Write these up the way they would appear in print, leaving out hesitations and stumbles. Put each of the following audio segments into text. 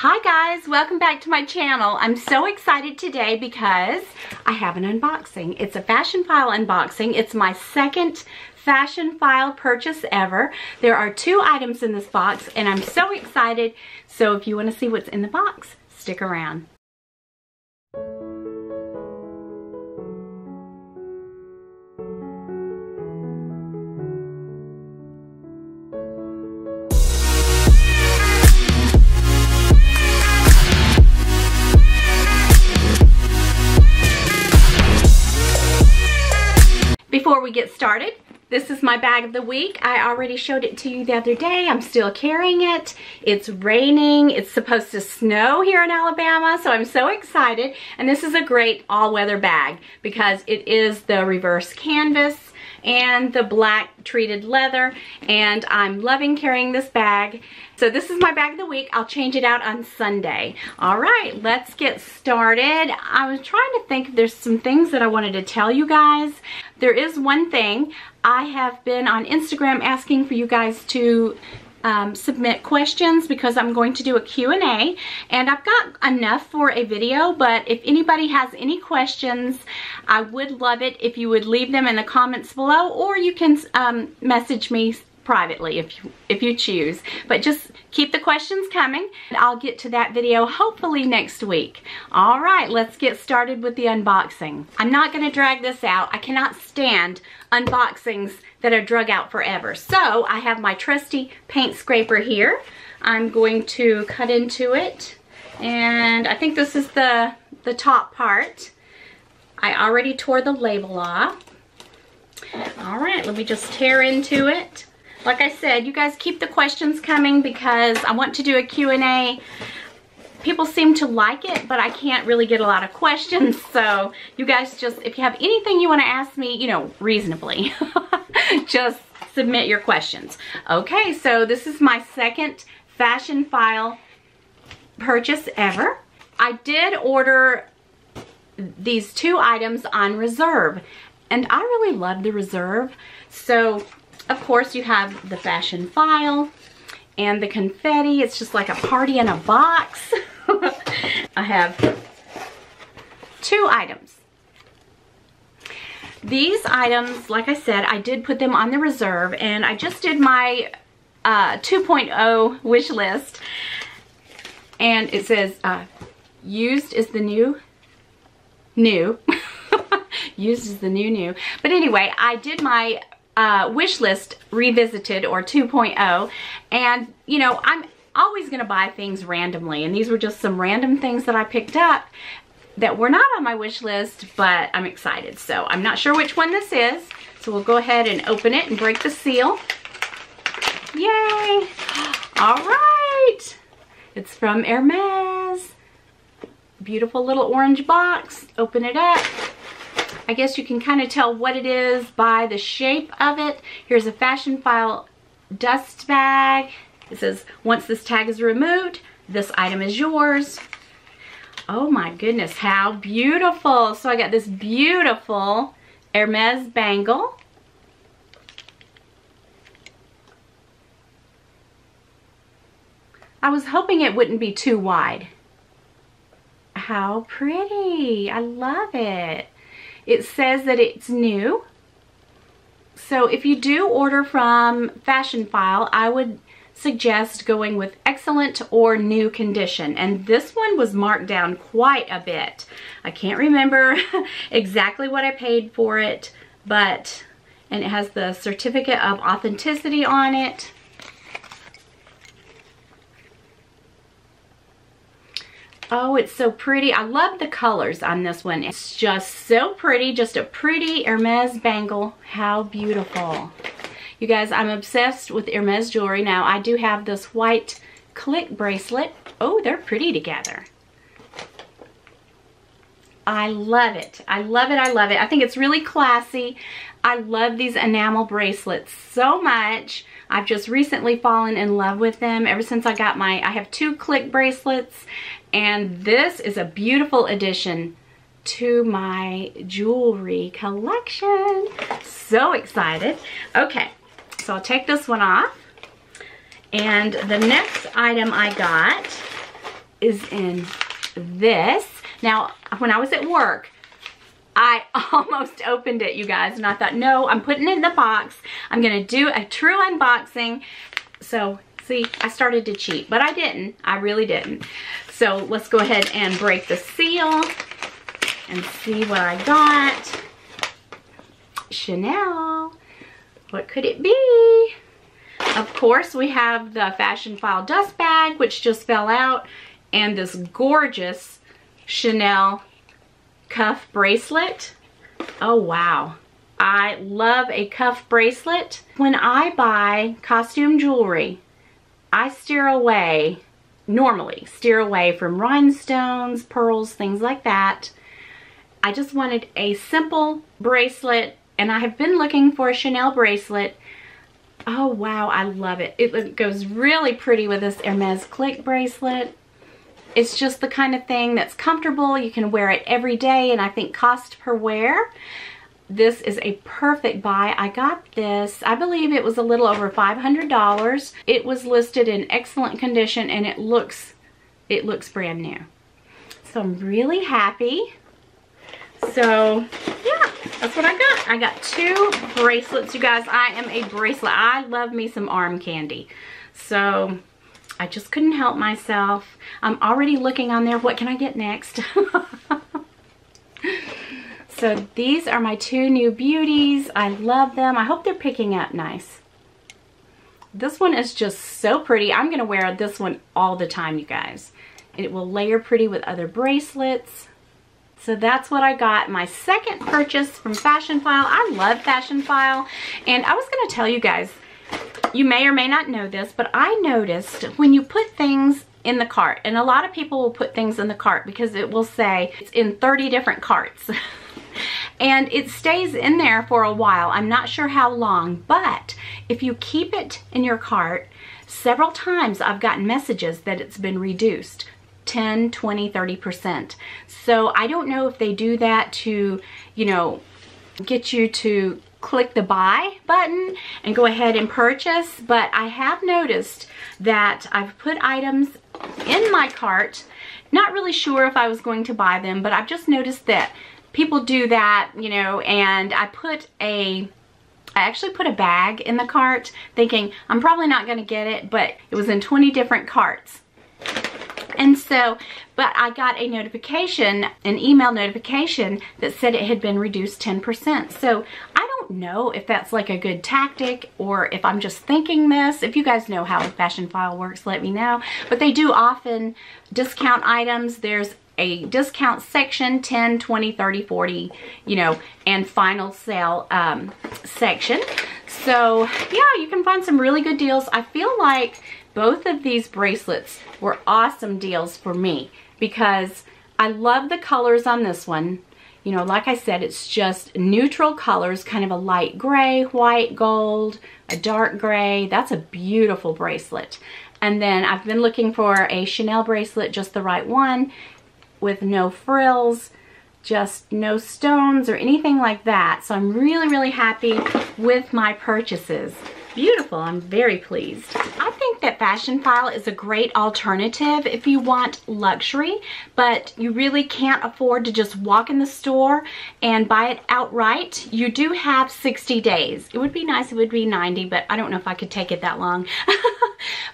Hi guys, welcome back to my channel. I'm so excited today because I have an unboxing. It's a Fashionphile unboxing. It's my second Fashionphile purchase ever. There are 2 items in this box and I'm so excited. So if you want to see what's in the box, stick around. Before we get started, this is my bag of the week. I already showed it to you the other day. I'm still carrying it. It's raining. It's supposed to snow here in Alabama, so I'm so excited. And this is a great all-weather bag because it is the reverse canvas and the black treated leather, and I'm loving carrying this bag. So this is my bag of the week. I'll change it out on Sunday. All right, let's get started. I was trying to think if there's some things that I wanted to tell you guys. There is one thing. I have been on Instagram asking for you guys to submit questions because I'm going to do a Q&A, and I've got enough for a video, but if anybody has any questions, I would love it if you would leave them in the comments below, or you can message me privately if you choose. But just keep the questions coming and I'll get to that video hopefully next week. All right, let's get started with the unboxing. I'm not going to drag this out. I cannot stand unboxings that are drug out forever. So I have my trusty paint scraper here. I'm going to cut into it, and I think this is the top part. I already tore the label off. All right, let me just tear into it. Like I said, you guys keep the questions coming because I want to do a Q&A. People seem to like it, but I can't really get a lot of questions. So you guys just, if you have anything you want to ask me, you know, reasonably, just submit your questions. Okay, so this is my second Fashionphile purchase ever. I did order these 2 items on reserve, and I really love the reserve. So of course you have the Fashionphile and the confetti. It's just like a party in a box. I have 2 items. These items, like I said, I did put them on the reserve, and I just did my 2.0 wish list, and it says used is the new. Used is the new. But anyway, I did my wish list revisited, or 2.0, and you know, I'm always gonna buy things randomly, and these were just some random things that I picked up that were not on my wish list, but I'm excited. So I'm not sure which one this is, so we'll go ahead and open it and break the seal. Yay! All right, it's from Hermes. Beautiful little orange box. Open it up. I guess you can kind of tell what it is by the shape of it. Here's a Fashionphile dust bag. It says, once this tag is removed, this item is yours. Oh my goodness, how beautiful. So I got this beautiful Hermes bangle. I was hoping it wouldn't be too wide. How pretty. I love it. It says that it's new. So if you do order from Fashionphile, I would suggest going with excellent or new condition. And this one was marked down quite a bit. I can't remember exactly what I paid for it, but, and it has the certificate of authenticity on it. Oh, it's so pretty. I love the colors on this one. It's just so pretty. Just a pretty Hermes bangle. How beautiful. You guys, I'm obsessed with Hermes jewelry. Now, I do have this white click bracelet. Oh, they're pretty together. I love it. I love it. I love it. I think it's really classy. I love these enamel bracelets so much. I've just recently fallen in love with them ever since I got my, I have 2 click bracelets, and this is a beautiful addition to my jewelry collection. So excited. Okay, so I'll take this one off. And the next item I got is in this. Now, when I was at work, I almost opened it, you guys, and I thought, no, I'm putting it in the box. I'm gonna do a true unboxing. So, see, I started to cheat, but I didn't. I really didn't. So let's go ahead and break the seal and see what I got. Chanel. What could it be? Of course, we have the Fashionphile dust bag, which just fell out, and this gorgeous Chanel cuff bracelet. Oh wow, I love a cuff bracelet. When I buy costume jewelry, I normally steer away from rhinestones, pearls, things like that. I just wanted a simple bracelet, and I have been looking for a Chanel bracelet. Oh wow, I love it. It goes really pretty with this Hermes click bracelet. It's just the kind of thing that's comfortable. You can wear it every day, and I think cost per wear, this is a perfect buy. I got this, I believe it was a little over $500. It was listed in excellent condition, and it looks brand new. So I'm really happy. So yeah, that's what I got. I got 2 bracelets, you guys. I am a bracelet. I love me some arm candy. So I just couldn't help myself. I'm already looking on there. What can I get next? So these are my 2 new beauties. I love them. I hope they're picking up nice. This one is just so pretty. I'm going to wear this one all the time, you guys. It will layer pretty with other bracelets. So that's what I got. My second purchase from Fashionphile. I love Fashionphile. And I was going to tell you guys, you may or may not know this, but I noticed when you put things in the cart, and a lot of people will put things in the cart because it will say it's in 30 different carts. And it stays in there for a while. I'm not sure how long, but if you keep it in your cart, several times I've gotten messages that it's been reduced 10, 20, 30%. So I don't know if they do that to, you know, get you to click the buy button and go ahead and purchase, but I have noticed that I've put items in my cart, not really sure if I was going to buy them, but I've just noticed that people do that, you know, and I actually put a bag in the cart thinking I'm probably not going to get it, but it was in 20 different carts. And so, but I got a notification, an email notification that said it had been reduced 10%. So I don't know if that's like a good tactic or if I'm just thinking this. If you guys know how Fashionphile works, let me know. But they do often discount items. There's a discount section, 10, 20, 30, 40, you know, and final sale section. So yeah, you can find some really good deals. I feel like both of these bracelets were awesome deals for me because I love the colors on this one. You know, like I said, it's just neutral colors, kind of a light gray, white, gold, a dark gray. That's a beautiful bracelet. And then I've been looking for a Chanel bracelet, just the right one, with no frills, just no stones or anything like that. So I'm really, really happy with my purchases. Beautiful. I'm very pleased. I think that Fashionphile is a great alternative if you want luxury, but you really can't afford to just walk in the store and buy it outright. You do have 60 days. It would be nice if it would be 90, but I don't know if I could take it that long.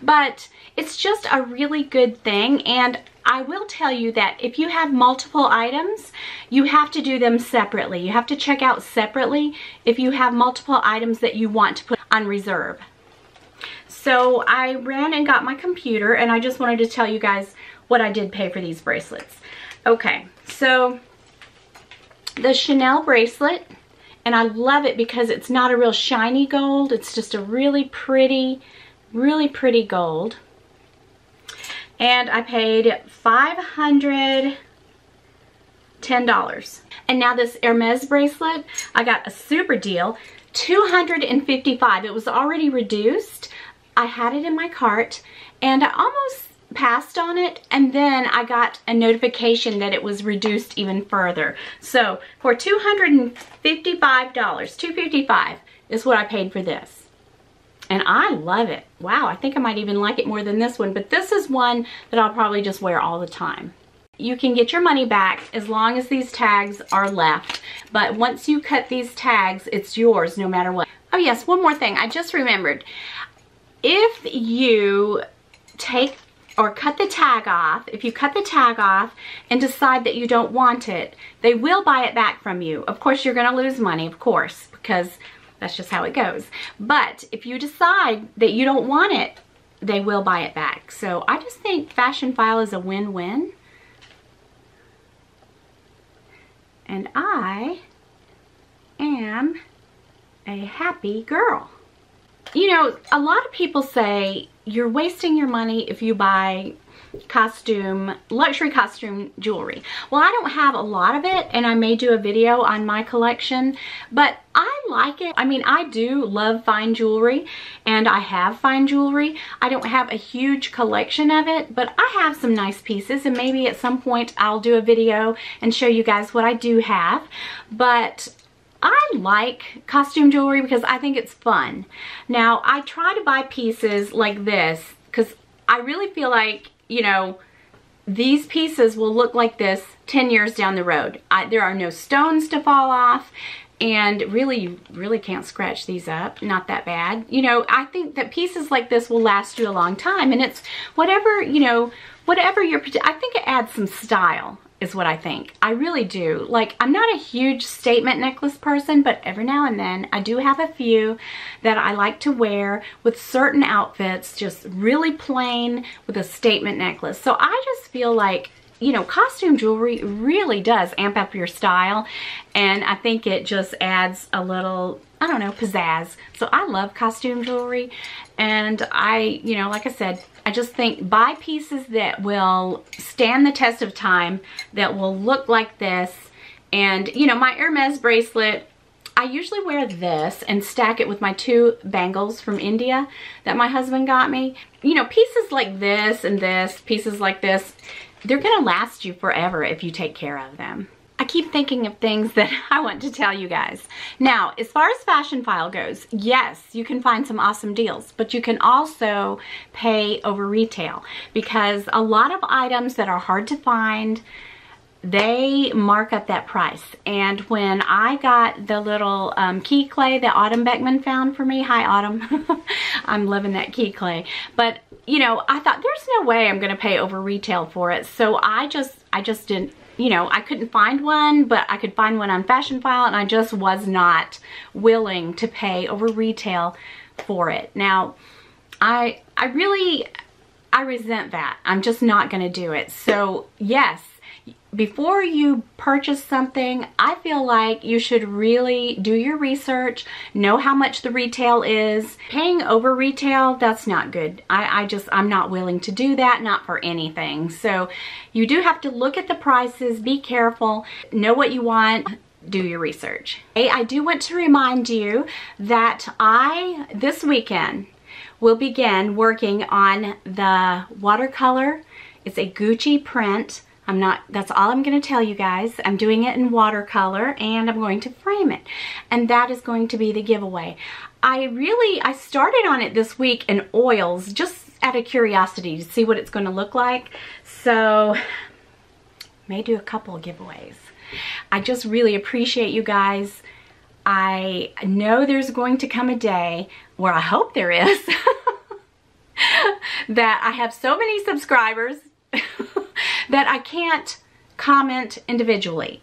But it's just a really good thing, and I will tell you that if you have multiple items, you have to do them separately. You have to check out separately if you have multiple items that you want to put on reserve. So I ran and got my computer, and I just wanted to tell you guys what I did pay for these bracelets. Okay, so the Chanel bracelet, and I love it because it's not a real shiny gold. It's just a really pretty gold. And I paid $510. And now this Hermes bracelet, I got a super deal, $255. It was already reduced. I had it in my cart and I almost passed on it, and then I got a notification that it was reduced even further. So for $255, $255 is what I paid for this. And I love it. Wow, I think I might even like it more than this one, but this is one that I'll probably just wear all the time. You can get your money back as long as these tags are left, but once you cut these tags, it's yours no matter what. Oh yes, one more thing, I just remembered. If you take or cut the tag off, if you cut the tag off and decide that you don't want it, they will buy it back from you. Of course, you're gonna lose money, of course, because that's just how it goes. But if you decide that you don't want it, they will buy it back. So I just think Fashionphile is a win-win. And I am a happy girl. You know, a lot of people say you're wasting your money if you buy luxury costume jewelry. Well, I don't have a lot of it, and I may do a video on my collection, but I like it. I mean, I do love fine jewelry, and I have fine jewelry. I don't have a huge collection of it, but I have some nice pieces, and maybe at some point I'll do a video and show you guys what I do have. But I like costume jewelry because I think it's fun. Now, I try to buy pieces like this because I really feel like, you know, these pieces will look like this 10 years down the road. There are no stones to fall off, and really, you really can't scratch these up. Not that bad. You know, I think that pieces like this will last you a long time, and it's whatever, you know, whatever your, I think it adds some style is what I think. I really do. Like, I'm not a huge statement necklace person, but every now and then I do have a few that I like to wear with certain outfits, just really plain with a statement necklace. So I just feel like, you know, costume jewelry really does amp up your style, and I think it just adds a little, I don't know, pizzazz. So I love costume jewelry, and I, you know, like I said, I just think buy pieces that will stand the test of time, that will look like this. And, you know, my Hermes bracelet, I usually wear this and stack it with my 2 bangles from India that my husband got me. You know, pieces like this and this, pieces like this, they're gonna last you forever if you take care of them. I keep thinking of things that I want to tell you guys. Now, as far as Fashionphile goes, yes, you can find some awesome deals, but you can also pay over retail, because a lot of items that are hard to find, they mark up that price. And when I got the little key clay that Autumn Beckman found for me, hi Autumn, I'm loving that key clay, but you know, I thought there's no way I'm gonna pay over retail for it, so I just didn't. You know, I couldn't find one, but I could find one on Fashionphile, and I just was not willing to pay over retail for it. Now, I resent that. I'm just not going to do it. So, yes, before you purchase something, I feel like you should really do your research, know how much the retail is. Paying over retail, that's not good. I'm not willing to do that, not for anything. So you do have to look at the prices, be careful, know what you want, do your research. I do want to remind you that this weekend, will begin working on the watercolor. It's a Gucci print. That's all I'm going to tell you guys. I'm doing it in watercolor, and I'm going to frame it. And that is going to be the giveaway. I started on it this week in oils, just out of curiosity to see what it's going to look like. So, may do a couple of giveaways. I just really appreciate you guys. I know there's going to come a day where I hope there is that I have so many subscribers that I can't comment individually.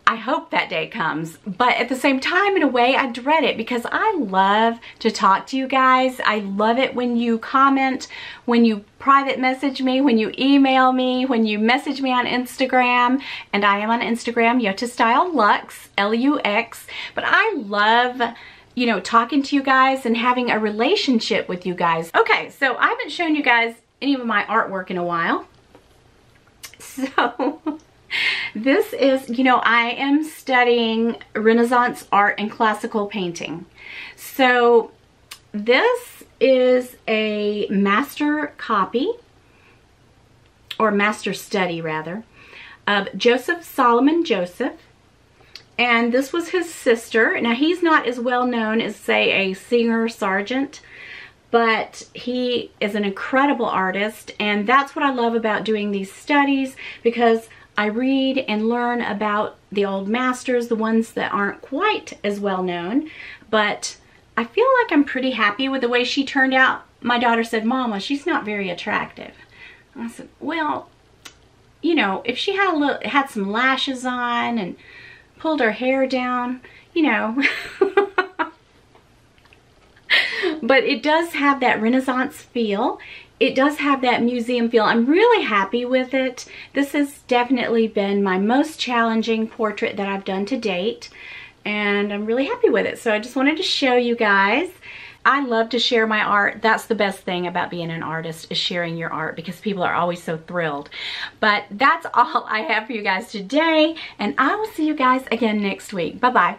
I hope that day comes, but at the same time, in a way, I dread it because I love to talk to you guys. I love it when you comment, when you private message me, when you email me, when you message me on Instagram, and I am on Instagram, YotaStyle Lux, L-U-X, but I love, you know, talking to you guys and having a relationship with you guys. Okay, so I haven't shown you guys any of my artwork in a while. So this is, you know, I am studying Renaissance art and classical painting. So this is a master copy, or master study rather, of Joseph Solomon Joseph. And this was his sister. Now, he's not as well known as, say, a singer Sargent, but he is an incredible artist, and that's what I love about doing these studies, because I read and learn about the old masters, the ones that aren't quite as well known, but I feel like I'm pretty happy with the way she turned out. My daughter said, "Mama, she's not very attractive." I said, well, you know, if she had some lashes on and pulled her hair down, you know. But it does have that Renaissance feel. It does have that museum feel. I'm really happy with it. This has definitely been my most challenging portrait that I've done to date, and I'm really happy with it. So I just wanted to show you guys. I love to share my art. That's the best thing about being an artist, is sharing your art, because people are always so thrilled. But that's all I have for you guys today, and I will see you guys again next week. Bye-bye.